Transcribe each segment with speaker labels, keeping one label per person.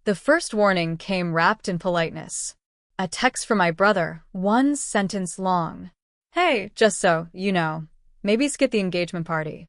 Speaker 1: The first warning came wrapped in politeness. A text from my brother, one sentence long. Hey, just so you know, maybe skip the engagement party.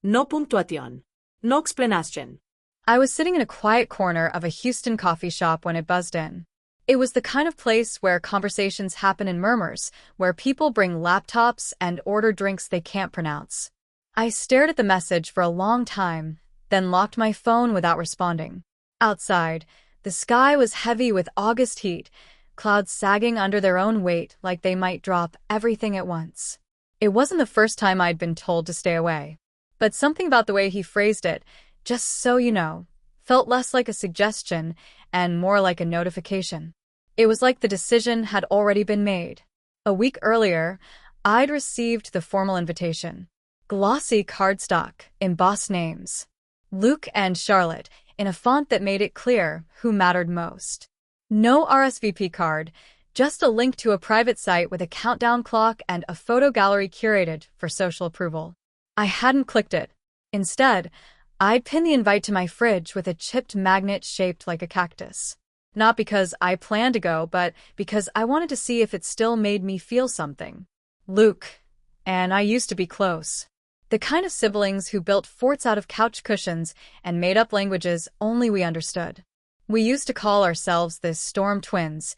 Speaker 2: No punctuación. No explanación.
Speaker 1: I was sitting in a quiet corner of a Houston coffee shop when it buzzed in. It was the kind of place where conversations happen in murmurs, where people bring laptops and order drinks they can't pronounce. I stared at the message for a long time, then locked my phone without responding. Outside, the sky was heavy with August heat, clouds sagging under their own weight like they might drop everything at once. It wasn't the first time I'd been told to stay away. But something about the way he phrased it, just so you know, felt less like a suggestion and more like a notification. It was like the decision had already been made. A week earlier, I'd received the formal invitation. Glossy cardstock, embossed names. Luke and Charlotte, in a font that made it clear who mattered most. No RSVP card, just a link to a private site with a countdown clock and a photo gallery curated for social approval. I hadn't clicked it. Instead, I'd pinned the invite to my fridge with a chipped magnet shaped like a cactus. Not because I planned to go, but because I wanted to see if it still made me feel something. Luke and I used to be close. The kind of siblings who built forts out of couch cushions and made up languages only we understood. We used to call ourselves the Storm Twins,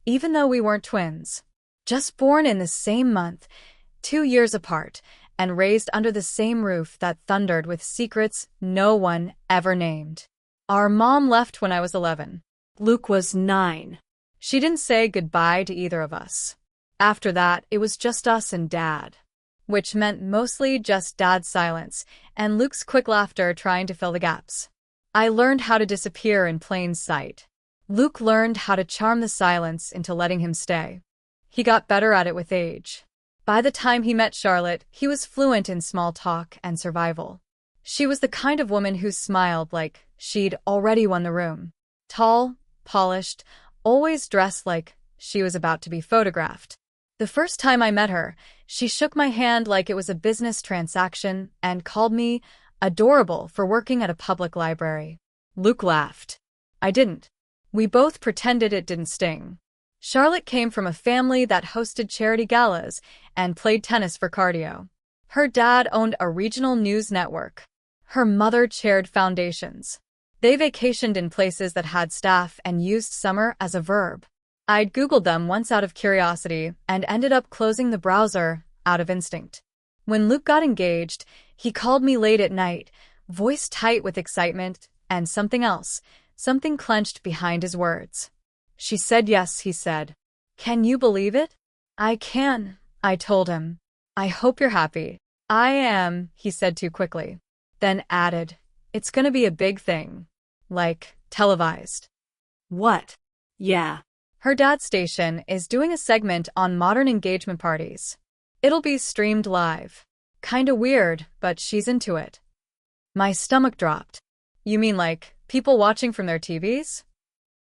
Speaker 1: even though we weren't twins. Just born in the same month, 2 years apart, and raised under the same roof that thundered with secrets no one ever named. Our mom left when I was 11.
Speaker 2: Luke was 9.
Speaker 1: She didn't say goodbye to either of us. After that, it was just us and Dad, which meant mostly just Dad's silence and Luke's quick laughter trying to fill the gaps. I learned how to disappear in plain sight. Luke learned how to charm the silence into letting him stay. He got better at it with age. By the time he met Charlotte, he was fluent in small talk and survival. She was the kind of woman who smiled like she'd already won the room. Tall, polished, always dressed like she was about to be photographed. The first time I met her, she shook my hand like it was a business transaction and called me adorable for working at a public library. Luke laughed. I didn't. We both pretended it didn't sting. Charlotte came from a family that hosted charity galas and played tennis for cardio. Her dad owned a regional news network. Her mother chaired foundations. They vacationed in places that had staff and used summer as a verb. I'd Googled them once out of curiosity and ended up closing the browser out of instinct. When Luke got engaged, he called me late at night, voice tight with excitement, and something else, something clenched behind his words. She said yes, he said. Can you believe it? I can, I told him. I hope you're happy. I am, he said too quickly. Then added, it's gonna be a big thing. Like, televised.
Speaker 2: What? Yeah.
Speaker 1: Her dad's station is doing a segment on modern engagement parties. It'll be streamed live. Kinda weird, but she's into it. My stomach dropped. You mean like people watching from their TVs?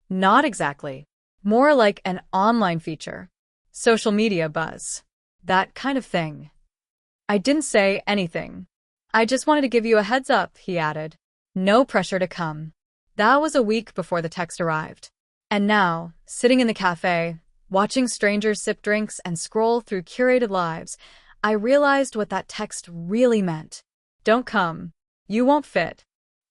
Speaker 1: Not exactly. More like an online feature. Social media buzz. That kind of thing. I didn't say anything. I just wanted to give you a heads up, he added. No pressure to come. That was a week before the text arrived. And now, sitting in the cafe, watching strangers sip drinks and scroll through curated lives, I realized what that text really meant. Don't come. You won't fit.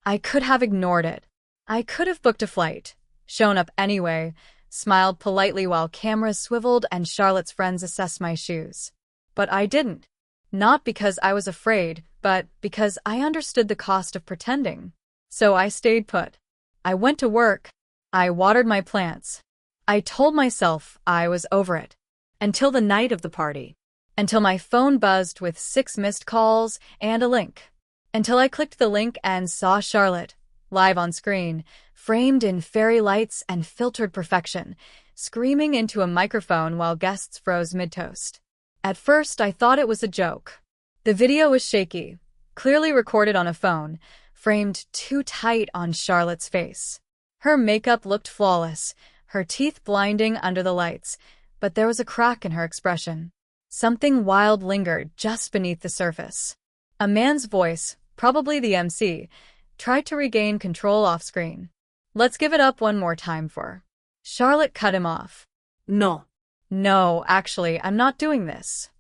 Speaker 1: I could have ignored it. I could have booked a flight, shown up anyway, smiled politely while cameras swiveled and Charlotte's friends assessed my shoes. But I didn't. Not because I was afraid, but because I understood the cost of pretending. So I stayed put. I went to work. I watered my plants. I told myself I was over it. Until the night of the party. Until my phone buzzed with 6 missed calls and a link. Until I clicked the link and saw Charlotte, live on screen, framed in fairy lights and filtered perfection, screaming into a microphone while guests froze mid-toast. At first, I thought it was a joke. The video was shaky, clearly recorded on a phone, framed too tight on Charlotte's face. Her makeup looked flawless, her teeth blinding under the lights, but there was a crack in her expression. Something wild lingered just beneath the surface. A man's voice, probably the MC, tried to regain control off-screen. Let's give it up one more time for. Charlotte cut him off.
Speaker 2: No.
Speaker 1: No, actually, I'm not doing this.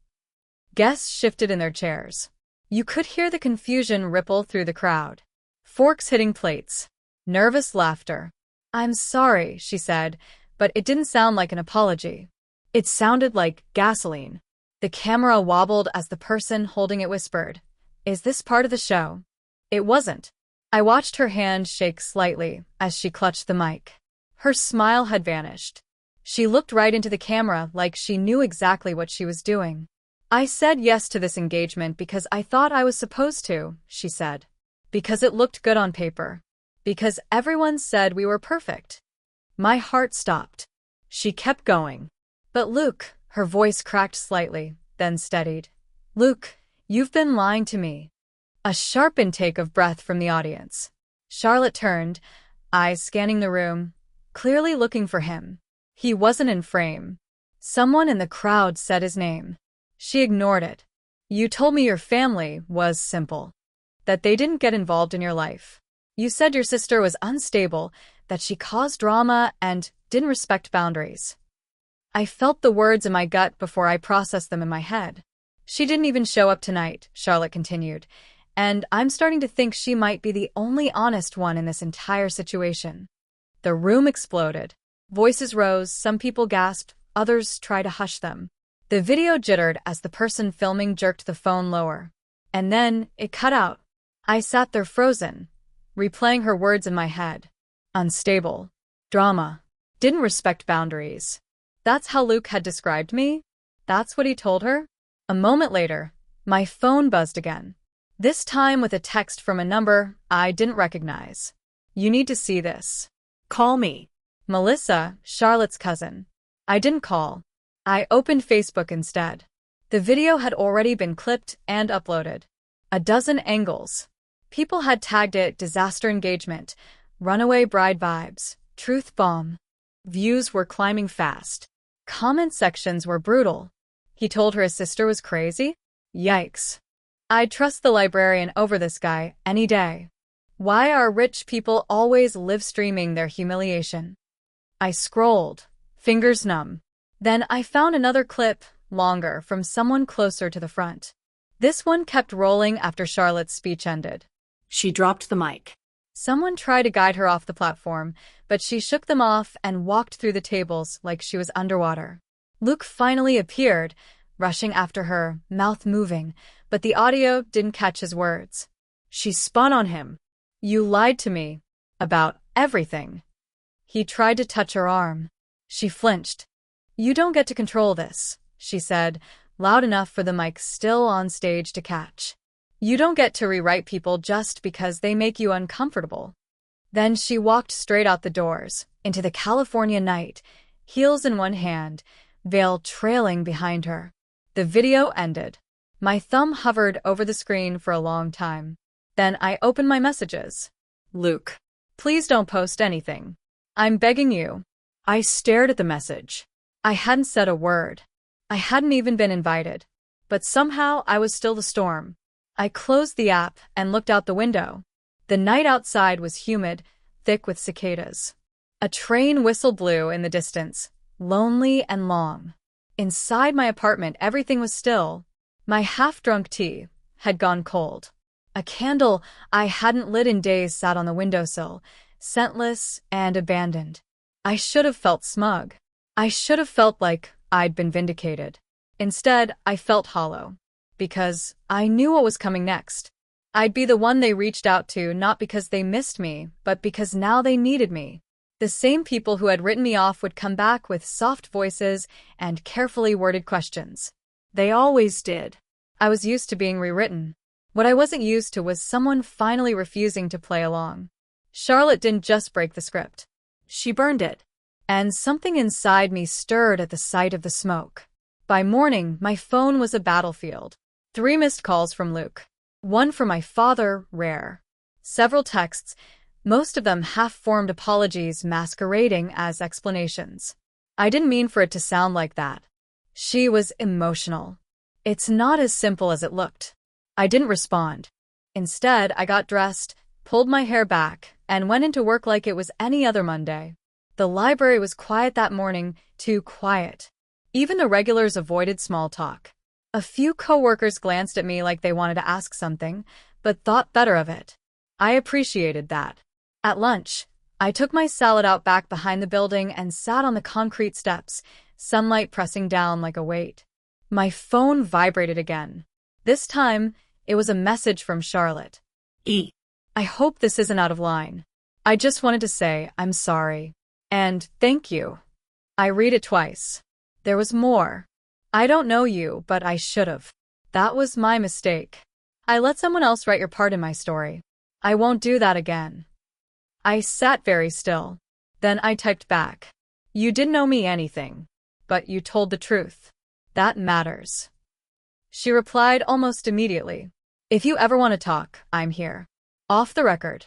Speaker 1: Guests shifted in their chairs. You could hear the confusion ripple through the crowd. Forks hitting plates. Nervous laughter. I'm sorry, she said, but it didn't sound like an apology. It sounded like gasoline. The camera wobbled as the person holding it whispered, "Is this part of the show?" It wasn't. I watched her hand shake slightly as she clutched the mic. Her smile had vanished. She looked right into the camera like she knew exactly what she was doing. I said yes to this engagement because I thought I was supposed to, she said. Because it looked good on paper. Because everyone said we were perfect. My heart stopped. She kept going. But Luke, her voice cracked slightly, then steadied. Luke, you've been lying to me. A sharp intake of breath from the audience. Charlotte turned, eyes scanning the room, clearly looking for him. He wasn't in frame. Someone in the crowd said his name. She ignored it. You told me your family was simple. That they didn't get involved in your life. You said your sister was unstable, that she caused drama and didn't respect boundaries. I felt the words in my gut before I processed them in my head. She didn't even show up tonight, Charlotte continued, and I'm starting to think she might be the only honest one in this entire situation. The room exploded. Voices rose, some people gasped, others tried to hush them. The video jittered as the person filming jerked the phone lower. And then it cut out. I sat there frozen, replaying her words in my head. Unstable. Drama. Didn't respect boundaries. That's how Luke had described me? That's what he told her? A moment later, my phone buzzed again. This time with a text from a number I didn't recognize. You need to see this.
Speaker 2: Call me.
Speaker 1: Melissa, Charlotte's cousin. I didn't call. I opened Facebook instead. The video had already been clipped and uploaded. A dozen angles. People had tagged it disaster engagement, runaway bride vibes, truth bomb. Views were climbing fast. Comment sections were brutal. He told her his sister was crazy? Yikes. I'd trust the librarian over this guy any day. Why are rich people always live streaming their humiliation? I scrolled, fingers numb. Then I found another clip, longer, from someone closer to the front. This one kept rolling after Charlotte's speech ended.
Speaker 2: She dropped the mic.
Speaker 1: Someone tried to guide her off the platform, but she shook them off and walked through the tables like she was underwater. Luke finally appeared, rushing after her, mouth moving, but the audio didn't catch his words. She spun on him. You lied to me. About everything. He tried to touch her arm. She flinched. You don't get to control this, she said, loud enough for the mic still on stage to catch. You don't get to rewrite people just because they make you uncomfortable. Then she walked straight out the doors, into the California night, heels in one hand, veil trailing behind her. The video ended. My thumb hovered over the screen for a long time. Then I opened my messages. Luke, please don't post anything. I'm begging you. I stared at the message. I hadn't said a word. I hadn't even been invited. But somehow I was still the storm. I closed the app and looked out the window. The night outside was humid, thick with cicadas. A train whistle blew in the distance, lonely and long. Inside my apartment, everything was still. My half-drunk tea had gone cold. A candle I hadn't lit in days sat on the windowsill, scentless and abandoned. I should have felt smug. I should have felt like I'd been vindicated. Instead, I felt hollow. Because I knew what was coming next. I'd be the one they reached out to not because they missed me, but because now they needed me. The same people who had written me off would come back with soft voices and carefully worded questions. They always did. I was used to being rewritten. What I wasn't used to was someone finally refusing to play along. Charlotte didn't just break the script. She burned it. And something inside me stirred at the sight of the smoke. By morning, my phone was a battlefield. 3 missed calls from Luke. 1 from my father, rare. Several texts, most of them half-formed apologies masquerading as explanations. I didn't mean for it to sound like that. She was emotional. It's not as simple as it looked. I didn't respond. Instead, I got dressed, pulled my hair back, and went into work like it was any other Monday. The library was quiet that morning, too quiet. Even the regulars avoided small talk. A few coworkers glanced at me like they wanted to ask something, but thought better of it. I appreciated that. At lunch, I took my salad out back behind the building and sat on the concrete steps, sunlight pressing down like a weight. My phone vibrated again. This time, it was a message from Charlotte. I hope this isn't out of line. I just wanted to say I'm sorry. And thank you. I read it twice. There was more. I don't know you, but I should've. That was my mistake. I let someone else write your part in my story. I won't do that again. I sat very still. Then I typed back. You didn't owe me anything. But you told the truth. That matters. She replied almost immediately. If you ever want to talk, I'm here. Off the record.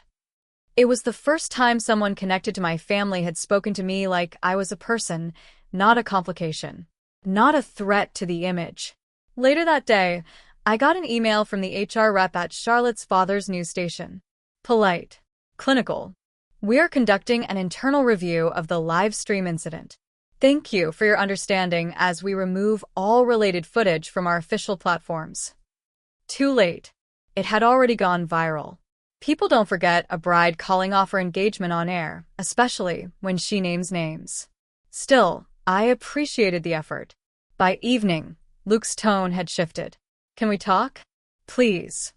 Speaker 1: It was the first time someone connected to my family had spoken to me like I was a person, not a complication. Not a threat to the image. Later that day, I got an email from the HR rep at Charlotte's father's news station. Polite. Clinical. We're conducting an internal review of the live stream incident. Thank you for your understanding as we remove all related footage from our official platforms. Too late. It had already gone viral. People don't forget a bride calling off her engagement on air, especially when she names names. Still, I appreciated the effort. By evening, Luke's tone had shifted. Can we talk? Please.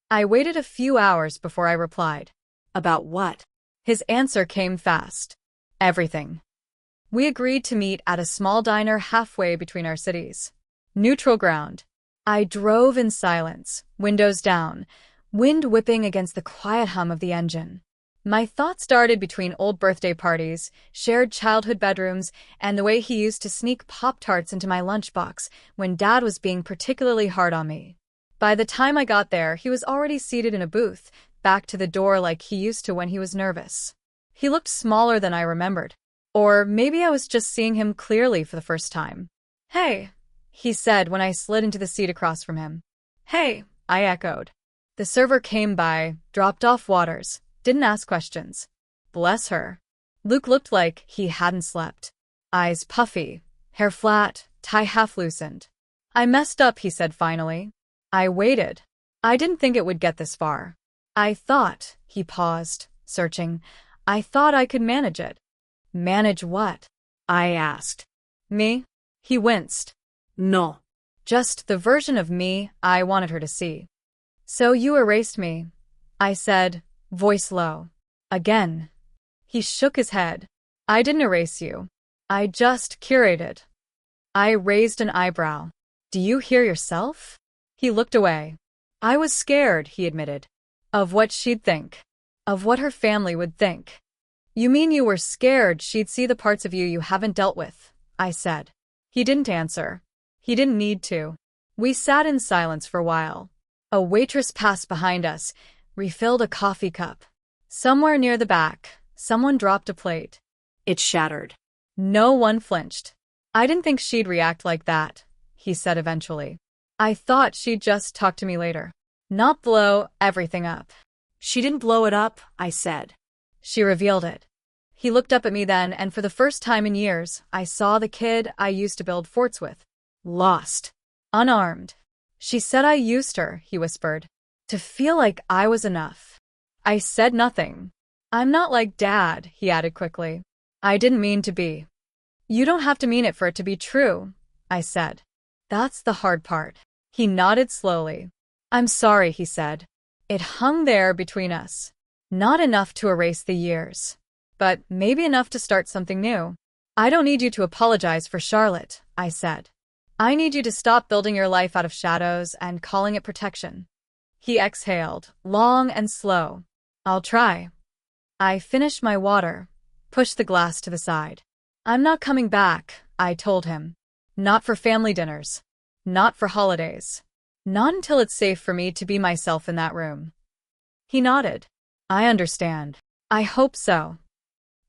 Speaker 1: I waited a few hours before I replied.
Speaker 2: About what?
Speaker 1: His answer came fast. Everything. We agreed to meet at a small diner halfway between our cities. Neutral ground. I drove in silence, windows down, wind whipping against the quiet hum of the engine. My thoughts darted between old birthday parties, shared childhood bedrooms, and the way he used to sneak Pop-Tarts into my lunchbox when Dad was being particularly hard on me. By the time I got there, he was already seated in a booth, back to the door like he used to when he was nervous. He looked smaller than I remembered. Or maybe I was just seeing him clearly for the first time. Hey, he said when I slid into the seat across from him. Hey, I echoed. The server came by, dropped off waters, didn't ask questions. Bless her. Luke looked like he hadn't slept. Eyes puffy, hair flat, tie half loosened. I messed up, he said finally. I waited. I didn't think it would get this far. I thought, he paused, searching. I thought I could manage it. Manage what? I asked. Me? He winced.
Speaker 2: No.
Speaker 1: Just the version of me I wanted her to see. So you erased me, I said, voice low. Again. He shook his head. I didn't erase you. I just curated. I raised an eyebrow. Do you hear yourself? He looked away. I was scared, he admitted. Of what she'd think. Of what her family would think. You mean you were scared she'd see the parts of you haven't dealt with, I said. He didn't answer. He didn't need to. We sat in silence for a while. A waitress passed behind us, refilled a coffee cup. Somewhere near the back, someone dropped a plate.
Speaker 2: It shattered.
Speaker 1: No one flinched. I didn't think she'd react like that, he said eventually. I thought she'd just talk to me later. Not blow everything up.
Speaker 2: She didn't blow it up, I said.
Speaker 1: She revealed it. He looked up at me then, and for the first time in years, I saw the kid I used to build forts with. Lost. Unarmed. She said I used her, he whispered. To feel like I was enough. I said nothing. I'm not like Dad, he added quickly. I didn't mean to be. You don't have to mean it for it to be true, I said. That's the hard part. He nodded slowly. I'm sorry, he said. It hung there between us. Not enough to erase the years. But maybe enough to start something new. I don't need you to apologize for Charlotte, I said. I need you to stop building your life out of shadows and calling it protection. He exhaled, long and slow. I'll try. I finished my water, pushed the glass to the side. I'm not coming back, I told him. Not for family dinners. Not for holidays. Not until it's safe for me to be myself in that room. He nodded. I understand. I hope so.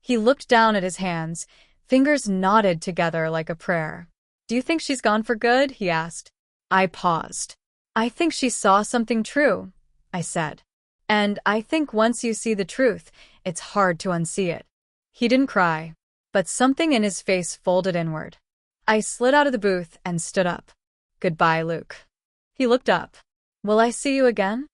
Speaker 1: He looked down at his hands, fingers knotted together like a prayer. Do you think she's gone for good? He asked. I paused. I think she saw something true, I said. And I think once you see the truth, it's hard to unsee it. He didn't cry, but something in his face folded inward. I slid out of the booth and stood up. Goodbye, Luke. He looked up. Will I see you again?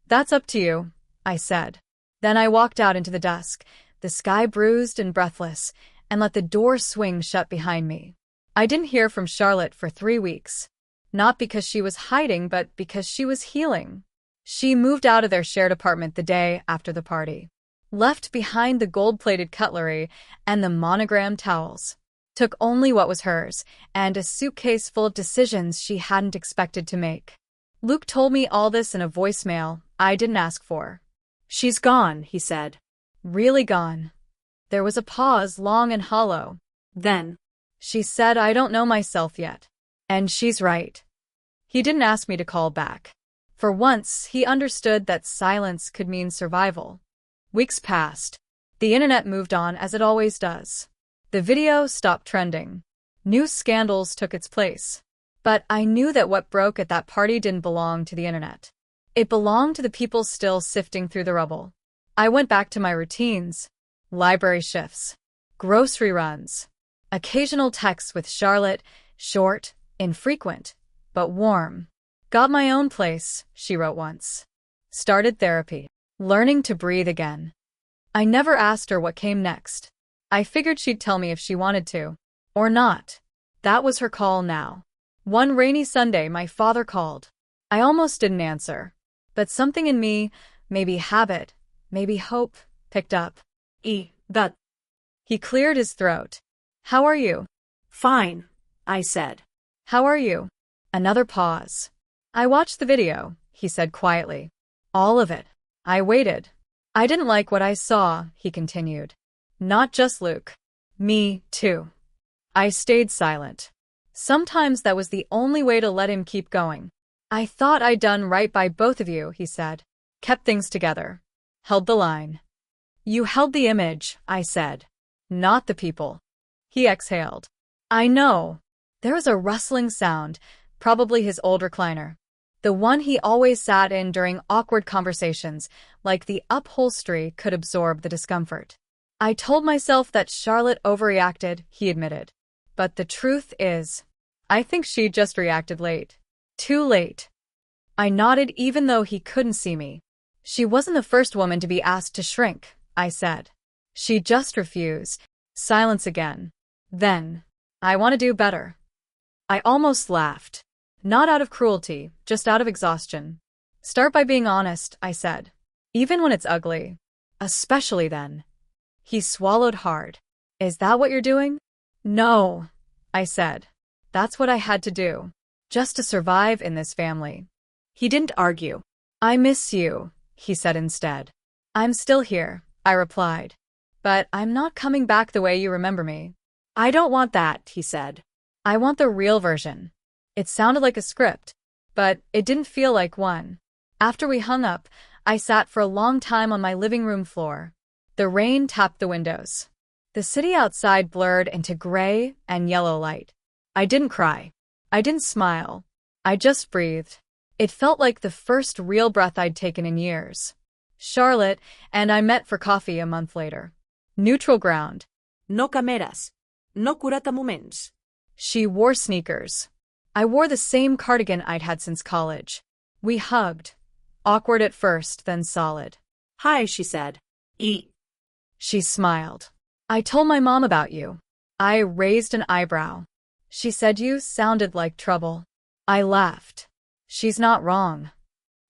Speaker 1: That's up to you, I said. Then I walked out into the dusk, the sky bruised and breathless, and let the door swing shut behind me. I didn't hear from Charlotte for 3 weeks. Not because she was hiding, but because she was healing. She moved out of their shared apartment the day after the party. Left behind the gold-plated cutlery and the monogrammed towels. Took only what was hers, and a suitcase full of decisions she hadn't expected to make. Luke told me all this in a voicemail I didn't ask for.
Speaker 2: She's gone, he said.
Speaker 1: Really gone. There was a pause, long and hollow.
Speaker 2: Then,
Speaker 1: she said, I don't know myself yet. And she's right. He didn't ask me to call back. For once, he understood that silence could mean survival. Weeks passed. The internet moved on as it always does. The video stopped trending. New scandals took its place. But I knew that what broke at that party didn't belong to the internet. It belonged to the people still sifting through the rubble. I went back to my routines. Library shifts. Grocery runs. Occasional texts with Charlotte, short, infrequent, but warm. Got my own place, she wrote once. Started therapy. Learning to breathe again. I never asked her what came next. I figured she'd tell me if she wanted to. Or not. That was her call now. One rainy Sunday, my father called. I almost didn't answer. But something in me, maybe habit, maybe hope, picked up.
Speaker 2: That.
Speaker 1: He cleared his throat. How are you?
Speaker 2: Fine, I said.
Speaker 1: How are you? Another pause. I watched the video, he said quietly. All of it. I waited. I didn't like what I saw, he continued. Not just Luke. Me, too. I stayed silent. Sometimes that was the only way to let him keep going. I thought I'd done right by both of you, he said. Kept things together. Held the line. You held the image, I said. Not the people. He exhaled. I know. There was a rustling sound, probably his old recliner. The one he always sat in during awkward conversations, like the upholstery could absorb the discomfort. I told myself that Charlotte overreacted, he admitted. But the truth is, I think she just reacted late. Too late. I nodded even though he couldn't see me. She wasn't the first woman to be asked to shrink, I said. She just refused. Silence again. Then, I want to do better. I almost laughed. Not out of cruelty, just out of exhaustion. Start by being honest, I said. Even when it's ugly. Especially then. He swallowed hard. Is that what you're doing? No, I said. That's what I had to do. Just to survive in this family.
Speaker 2: He didn't argue.
Speaker 1: I miss you, he said instead. I'm still here, I replied. But I'm not coming back the way you remember me.
Speaker 2: I don't want that, he said.
Speaker 1: I want the real version. It sounded like a script, but it didn't feel like one. After we hung up, I sat for a long time on my living room floor. The rain tapped the windows. The city outside blurred into gray and yellow light. I didn't cry. I didn't smile. I just breathed. It felt like the first real breath I'd taken in years. Charlotte and I met for coffee a month later. Neutral ground.
Speaker 2: No cameras. No curatamo-moments.
Speaker 1: She wore sneakers. I wore the same cardigan I'd had since college. We hugged. Awkward at first, then solid.
Speaker 2: Hi, she said.
Speaker 1: She smiled. I told my mom about you. I raised an eyebrow. She said you sounded like trouble. I laughed. She's not wrong.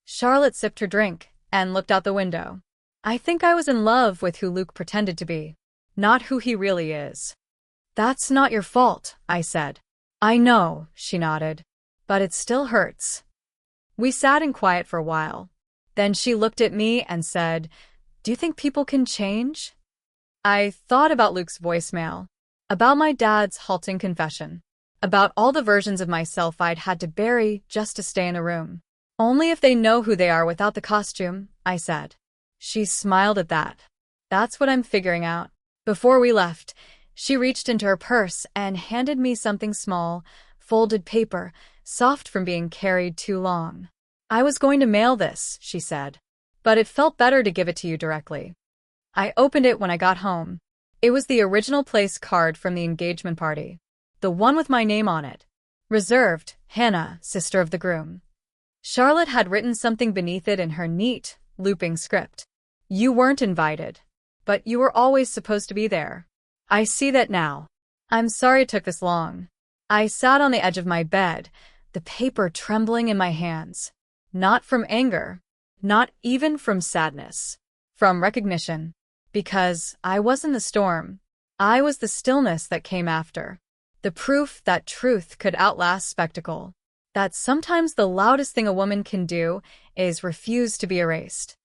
Speaker 1: Charlotte sipped her drink and looked out the window. I think I was in love with who Luke pretended to be, not who he really is. That's not your fault, I said. I know, she nodded. But it still hurts. We sat in quiet for a while. Then she looked at me and said, Do you think people can change? I thought about Luke's voicemail, about my dad's halting confession, about all the versions of myself I'd had to bury just to stay in a room. Only if they know who they are without the costume, I said. She smiled at that. That's what I'm figuring out. Before we left, she reached into her purse and handed me something small, folded paper, soft from being carried too long. I was going to mail this, she said. but it felt better to give it to you directly. I opened it when I got home. It was the original place card from the engagement party. The one with my name on it. Reserved, Hannah, sister of the groom. Charlotte had written something beneath it in her neat, looping script. You weren't invited, but you were always supposed to be there. I see that now. I'm sorry it took this long. I sat on the edge of my bed, the paper trembling in my hands. Not from anger, not even from sadness, from recognition. Because I wasn't the storm. I was the stillness that came after. The proof that truth could outlast spectacle. That sometimes the loudest thing a woman can do is refuse to be erased.